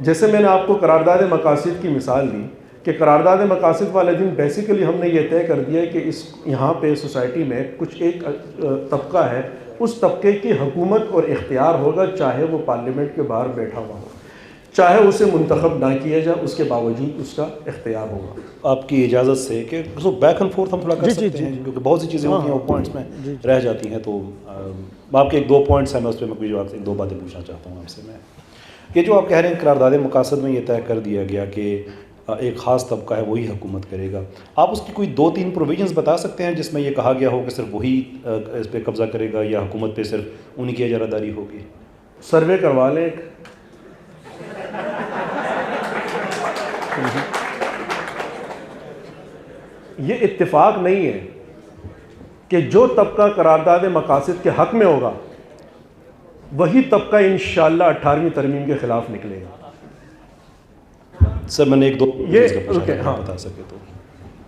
جیسے میں نے آپ کو قرارداد مقاصد کی مثال دی کہ قرارداد مقاصد والے دن بیسیکلی ہم نے یہ طے کر دیا کہ یہاں پہ سوسائٹی میں کچھ ایک طبقہ ہے، اس طبقے کی حکومت اور اختیار ہوگا، چاہے وہ پارلیمنٹ کے باہر بیٹھا ہوا ہو، چاہے اسے منتخب نہ کیا جائے، اس کے باوجود اس کا اختیار ہوگا۔ آپ کی اجازت سے کہ بیک اینڈ فورتھ ہم تھوڑا کر سکتے ہیں کیونکہ بہت سی چیزیں ہوتی ہیں وہ پوائنٹس میں رہ جاتی ہیں، تو آپ کے ایک دو پوائنٹس ہیں، میں اس پہ میں کوئی ایک دو باتیں پوچھنا چاہتا ہوں آپ سے۔ میں یہ جو آپ کہہ رہے ہیں قرارداد مقاصد میں یہ طے کر دیا گیا کہ ایک خاص طبقہ ہے وہی حکومت کرے گا، آپ اس کی کوئی دو تین پروویژنز بتا سکتے ہیں جس میں یہ کہا گیا ہو کہ صرف وہی اس پہ قبضہ کرے گا یا حکومت پہ صرف انہی کی اجارہ داری ہوگی؟ سروے کروا لیں ایک۔ یہ اتفاق نہیں ہے کہ جو طبقہ قرارداد مقاصد کے حق میں ہوگا وہی طبقہ انشاءاللہ 18ویں ترمیم کے خلاف نکلے گا۔ سر میں نے ایک دو بتا سکے تو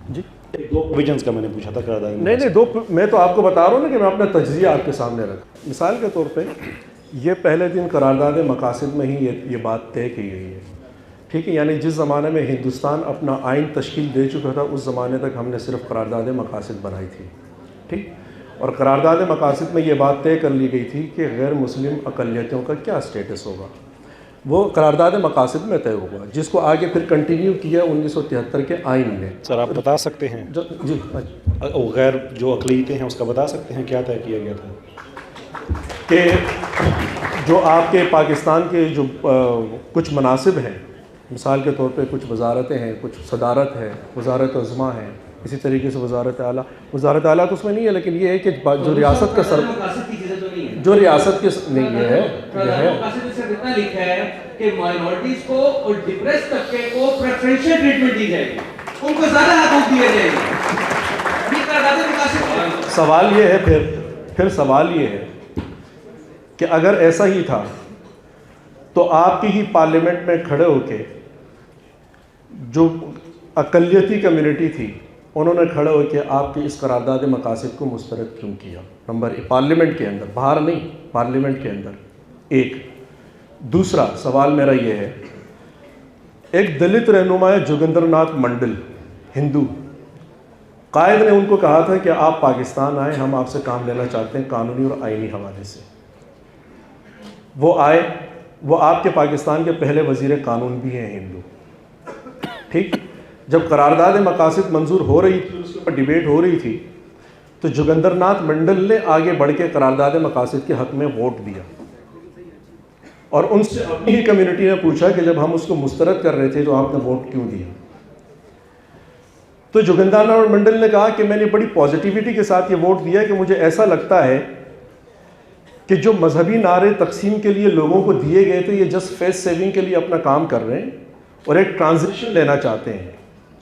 جی دو پروویژنز کا میں نے پوچھا تھا قرارداد نہیں دو، میں تو آپ کو بتا رہا ہوں نا کہ میں اپنا تجزیہ آپ کے سامنے رکھا۔ مثال کے طور پہ یہ پہلے دن قرارداد مقاصد میں ہی یہ بات طے کی گئی ہے، ٹھیک ہے، یعنی جس زمانے میں ہندوستان اپنا آئین تشکیل دے چکا تھا اس زمانے تک ہم نے صرف قرارداد مقاصد بنائی تھی، ٹھیک، اور قرارداد مقاصد میں یہ بات طے کر لی گئی تھی کہ غیر مسلم اقلیتوں کا کیا سٹیٹس ہوگا، وہ قرارداد مقاصد میں طے ہوگا، جس کو آگے پھر کنٹینیو کیا 1973 کے آئین نے۔ سر آپ بتا سکتے ہیں جی غیر جو اقلیتیں ہیں اس کا بتا سکتے ہیں کیا طے کیا گیا تھا؟ کہ جو آپ کے پاکستان کے جو کچھ مناصب ہیں، مثال کے طور پہ کچھ وزارتیں ہیں، کچھ صدارت ہے، وزارت عظمیٰ ہے، اسی طریقے سے وزارت اعلیٰ تو اس میں نہیں ہے، لیکن یہ ہے کہ جو ریاست کا جو ریاست کے نہیں یہ ہے اتنا لکھا ہے کہ مائنورٹیز کو اور ڈپریس طبقے کو پریفرنشل ٹریٹمنٹ دی جائے گی، ان کو زیادہ حقوق دیے جائیں گے۔ سوال یہ ہے پھر سوال یہ ہے کہ اگر ایسا ہی تھا تو آپ کی ہی پارلیمنٹ میں کھڑے ہو کے جو اقلیتی کمیونٹی تھی انہوں نے کھڑے ہو کے آپ کی اس قرارداد مقاصد کو مسترد کیوں کیا؟ نمبر ایک، پارلیمنٹ کے اندر، باہر نہیں، پارلیمنٹ کے اندر ایک۔ دوسرا سوال میرا یہ ہے، ایک دلت رہنما ہے جوگندر ناتھ منڈل، ہندو، قائد نے ان کو کہا تھا کہ آپ پاکستان آئیں، ہم آپ سے کام لینا چاہتے ہیں قانونی اور آئینی حوالے سے۔ وہ آئے، وہ آپ کے پاکستان کے پہلے وزیر قانون بھی ہیں ہندو، ٹھیک۔ جب قرارداد مقاصد منظور ہو رہی تھی، اس کے اوپر ڈیبیٹ ہو رہی تھی، تو جوگندر ناتھ منڈل نے آگے بڑھ کے قرارداد مقاصد کے حق میں ووٹ دیا، اور ان سے اپنی ہی کمیونٹی نے پوچھا کہ جب ہم اس کو مسترد کر رہے تھے تو آپ نے ووٹ کیوں دیا؟ تو جوگندر ناتھ منڈل نے کہا کہ میں نے بڑی پازیٹیوٹی کے ساتھ یہ ووٹ دیا کہ مجھے ایسا لگتا ہے کہ جو مذہبی نعرے تقسیم کے لیے لوگوں کو دیے گئے تھے یہ جسٹ فیس سیونگ کے لیے اپنا کام کر رہے ہیں اور ایک ٹرانزیشن لینا چاہتے ہیں،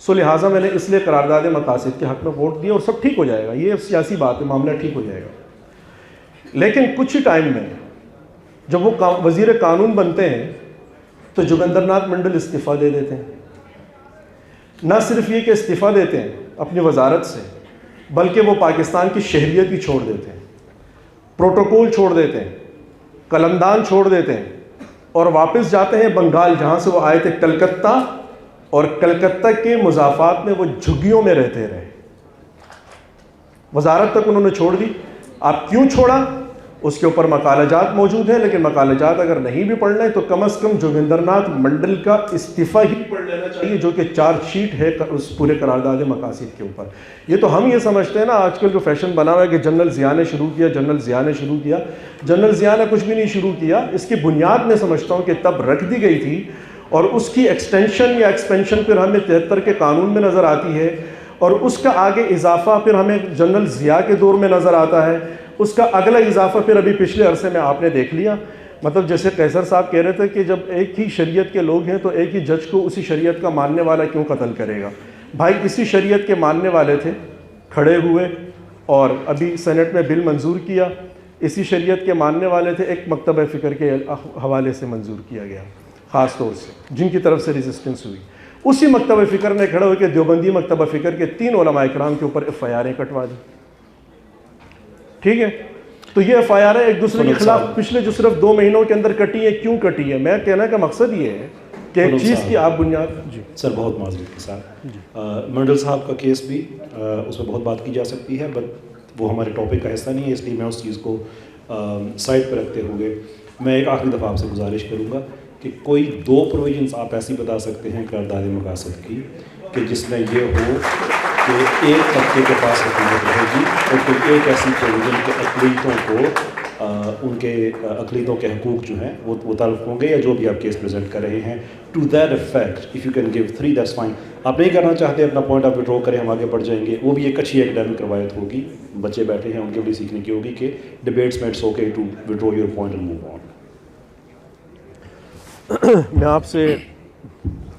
سو لہٰذا میں نے اس لیے قرارداد مقاصد کے حق میں ووٹ دیا اور سب ٹھیک ہو جائے گا، یہ سیاسی بات ہے، معاملہ ٹھیک ہو جائے گا۔ لیکن کچھ ہی ٹائم میں جب وہ وزیر قانون بنتے ہیں تو جوگندر ناتھ منڈل استعفیٰ دے دیتے ہیں۔ نہ صرف یہ کہ استعفیٰ دیتے ہیں اپنی وزارت سے، بلکہ وہ پاکستان کی شہریت بھی چھوڑ دیتے ہیں، پروٹوکول چھوڑ دیتے ہیں، قلمدان چھوڑ دیتے ہیں، اور واپس جاتے ہیں بنگال، جہاں سے وہ آئے تھے، کلکتہ، اور کلکتہ کے مضافات میں وہ جھگیوں میں رہتے رہے۔ وزارت تک انہوں نے چھوڑ دی۔ آپ کیوں چھوڑا اس کے اوپر مقالہ جات موجود ہیں، لیکن مقالہ جات اگر نہیں بھی پڑھ لیں تو کم از کم جوگندر ناتھ منڈل کا استعفیٰ ہی پڑھ لینا چاہیے، جو کہ چارج شیٹ ہے اس پورے قرارداد مقاصد کے اوپر۔ یہ تو ہم یہ سمجھتے ہیں نا آج کل جو فیشن بنا ہوا ہے کہ جنرل ضیاء نے شروع کیا، جنرل ضیاء نے شروع کیا۔ جنرل ضیاء نے کچھ بھی نہیں شروع کیا، اس کی بنیاد میں سمجھتا ہوں کہ تب رکھ دی گئی تھی، اور اس کی ایکسٹینشن یا ایکسپینشن پھر ہمیں 73 کے قانون میں نظر آتی ہے، اور اس کا آگے اضافہ پھر ہمیں جنرل ضیاء کے دور میں نظر آتا ہے، اس کا اگلا اضافہ پھر ابھی پچھلے عرصے میں آپ نے دیکھ لیا۔ مطلب جیسے قیصر صاحب کہہ رہے تھے کہ جب ایک ہی شریعت کے لوگ ہیں تو ایک ہی جج کو اسی شریعت کا ماننے والا کیوں قتل کرے گا؟ بھائی اسی شریعت کے ماننے والے تھے، کھڑے ہوئے اور ابھی سینٹ میں بل منظور کیا، اسی شریعت کے ماننے والے تھے، ایک مکتبہ فکر کے حوالے سے منظور کیا گیا خاص طور سے، جن کی طرف سے ریزسٹنس ہوئی۔ اسی مکتبہ فکر نے کھڑے ہو کے دیوبندی مکتبہ فکر کے 3 علماء اکرام کے اوپر FIR کٹوا دی، ٹھیک ہے؟ تو یہ FIR ایک دوسرے کے خلاف پچھلے جو صرف 2 مہینوں کے اندر کٹی ہے، کیوں کٹی ہے؟ میں کہنے کا مقصد یہ ہے کہ ایک چیز کی آپ بنیاد جی سر بہت معذرت کے ساتھ منڈل صاحب کا کیس بھی اس میں بہت بات کی جا سکتی ہے، بٹ وہ ہمارے ٹاپک کا حصہ نہیں ہے، اس لیے میں اس چیز کو سائڈ پہ رکھتے ہوئے میں ایک آخری دفعہ آپ سے گزارش کروں گا کہ کوئی 2 پروویژنس آپ ایسی بتا سکتے ہیں قرارداد مقاصد کی کہ جس میں یہ ہو کہ ایک طبقے کے پاس حکومت رہے گی اور پھر ایک ایسی پروویژن کے اقلیتوں کو ان کے اقلیتوں کے حقوق جو ہیں وہ طلب ہوں گے، یا جو بھی آپ کیس پریزنٹ کر رہے ہیں to that effect if you can give 3 that's fine. آپ نہیں کرنا چاہتے اپنا پوائنٹ آپ وڈرا کریں، ہم آگے بڑھ جائیں گے. وہ بھی ایک اچھی اکیڈمک روایت ہوگی، بچے بیٹھے ہیں ان کے بھی سیکھنے کی ہوگی کہ ڈبیٹس میں it's okay to withdraw your point and move on. میں آپ سے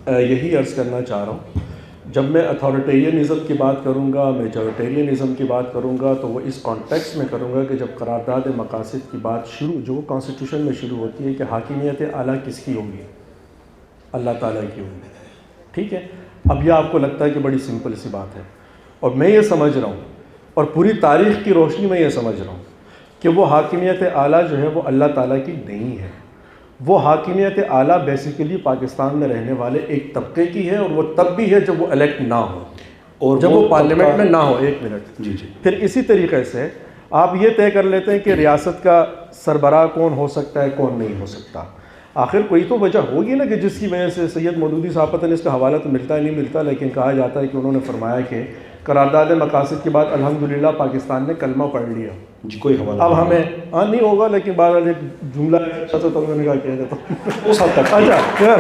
یہی عرض کرنا چاہ رہا ہوں، جب میں اتھارٹیرینزم کی بات کروں گا، میجورٹیرینزم کی بات کروں گا، تو وہ اس کانٹیکس میں کروں گا کہ جب قرارداد مقاصد کی بات جو کانسٹیٹیوشن میں شروع ہوتی ہے کہ حاکمیت اعلیٰ کس کی ہوگی؟ اللہ تعالیٰ کی ہوگی. ٹھیک ہے، اب یہ آپ کو لگتا ہے کہ بڑی سمپل سی بات ہے، اور میں یہ سمجھ رہا ہوں اور پوری تاریخ کی روشنی میں یہ سمجھ رہا ہوں کہ وہ حاکمیت اعلیٰ جو ہے وہ اللہ تعالیٰ کی نہیں ہے. وہ حاکمیت اعلیٰ بیسیکلی پاکستان میں رہنے والے ایک طبقے کی ہے، اور وہ تب بھی ہے جب وہ الیکٹ نہ ہو اور جب وہ پارلیمنٹ میں نہ ہو. ایک منٹ جی جی. پھر اسی طریقے سے آپ یہ طے کر لیتے ہیں کہ ریاست کا سربراہ کون ہو سکتا ہے، کون نہیں ہو سکتا. آخر کوئی تو وجہ ہوگی نا کہ جس کی وجہ سے سید مودودی صاحب، پتہ نہیں اس کا حوالہ تو ملتا ہے نہیں ملتا، لیکن کہا جاتا ہے کہ انہوں نے فرمایا کہ قرارداد مقاصد کے بعد الحمدللہ پاکستان نے کلمہ پڑھ لیا. جی کوئی حوالہ اب ہمیں نہیں ہوگا، لیکن بہرحال ایک جملہ اچھا تو میں نے کہا کہہ دیتا ہوں اس حد تک. اچھا